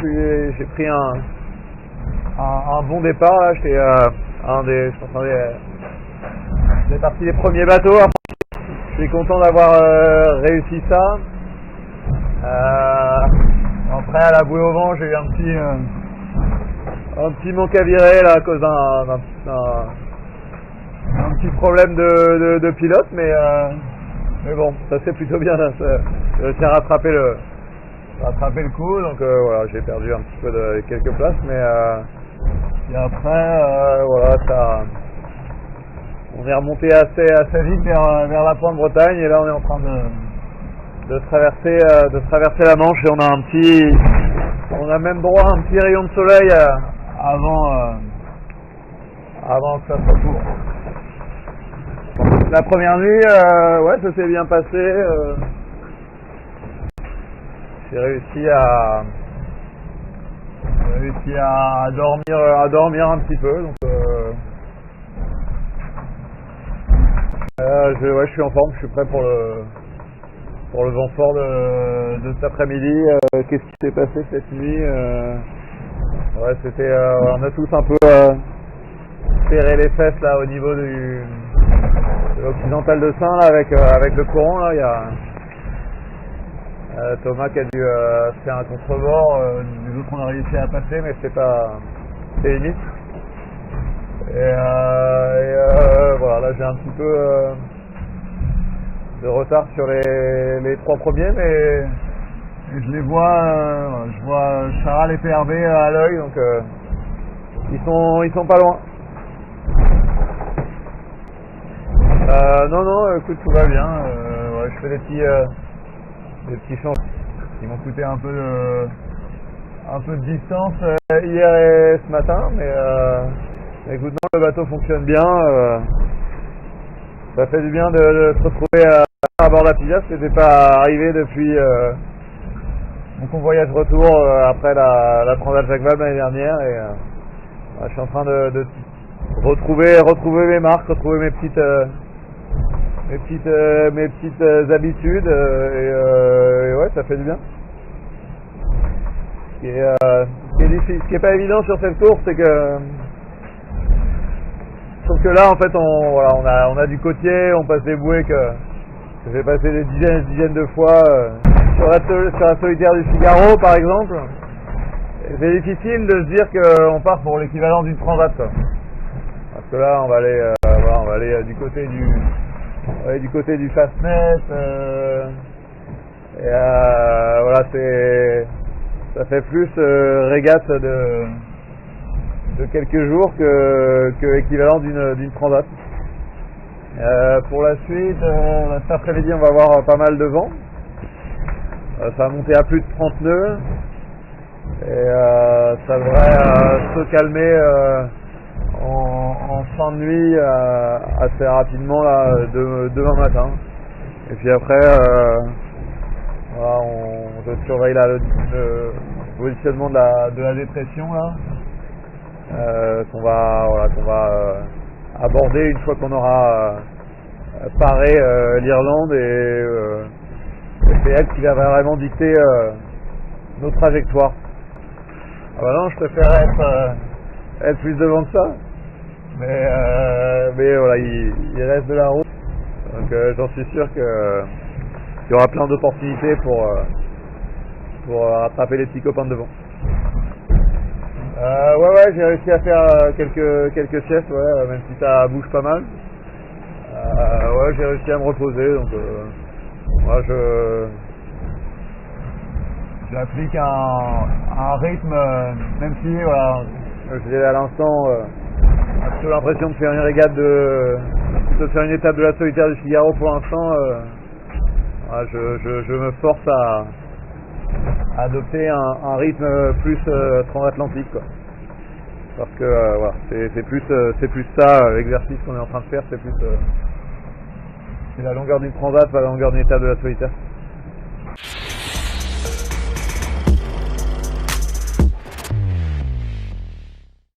j'ai pris un bon départ là. J'étais je suis en train de partie des premiers bateaux. Je suis content d'avoir réussi ça. Après à la bouée au vent, j'ai eu un petit manque à virer là à cause d'un petit problème de pilote, mais bon, ça c'est plutôt bien là. J'ai réussi à rattraper le coup, donc voilà, j'ai perdu un petit peu de quelques places, mais et après voilà, on est remonté assez vite vers la pointe Bretagne, et là on est en train de traverser la Manche, et on a même droit à un petit rayon de soleil avant que ça se retourne. La première nuit, ouais, ça s'est bien passé. J'ai réussi à dormir un petit peu, donc je suis en forme, je suis prêt pour le vent fort de cet après-midi. Qu'est-ce qui s'est passé cette nuit? Ouais, c'était, on a tous un peu serré les fesses là au niveau de l'occidental de Saint là, avec le courant là. Il y a Thomas qui a dû faire un contrebord, nous autres on a réussi à passer, mais c'était limite. Et voilà, là j'ai un petit peu de retard sur les trois premiers, mais je les vois, je vois Charal et PRB à l'œil, donc ils sont pas loin. Non, écoute, tout va bien. Ouais, je fais des petits changements qui m'ont coûté un peu de distance hier et ce matin, mais écoute, non, le bateau fonctionne bien. Ça fait du bien de se retrouver à bord de la Pisa. C'était pas arrivé depuis mon convoyage retour après la Transat Jacques Vabre l'année dernière, et je suis en train de retrouver mes marques, retrouver mes petites habitudes, et ouais, ça fait du bien. Ce qui est pas évident sur cette course, c'est que sauf que là en fait on a du côtier, on passe des bouées que j'ai passé des dizaines de fois sur la solitaire du Figaro par exemple. C'est difficile de se dire qu'on part pour l'équivalent d'une transat, quoi. Parce que là on va aller du côté du Fastnet, et voilà, ça fait plus régate de quelques jours que équivalent d'une transat. Pour la suite, cet après-midi on va avoir pas mal de vent. Ça va monter à plus de 30 nœuds, et ça devrait se calmer en fin de nuit assez rapidement là, demain matin. Et puis après voilà, je surveille là, le positionnement de la dépression là, qu'on va aborder une fois qu'on aura paré l'Irlande, et c'est elle qui va vraiment dicter nos trajectoires. Ah bah non, je préfère être plus devant que ça, mais voilà, il reste de la route, donc j'en suis sûr qu'il y aura plein d'opportunités pour rattraper les petits copains de devant. Ouais, j'ai réussi à faire quelques siestes, ouais, même si ça bouge pas mal. Ouais, j'ai réussi à me reposer, donc moi j'applique un rythme, même si voilà, je disais à l'instant, j'ai plutôt l'impression de faire une régate de faire une étape de la solitaire du Figaro pour l'instant. Voilà, je me force à adopter un rythme plus transatlantique, quoi. Parce que voilà, c'est plus ça l'exercice qu'on est en train de faire, c'est la longueur d'une transat, pas la longueur d'une étape de la solitaire.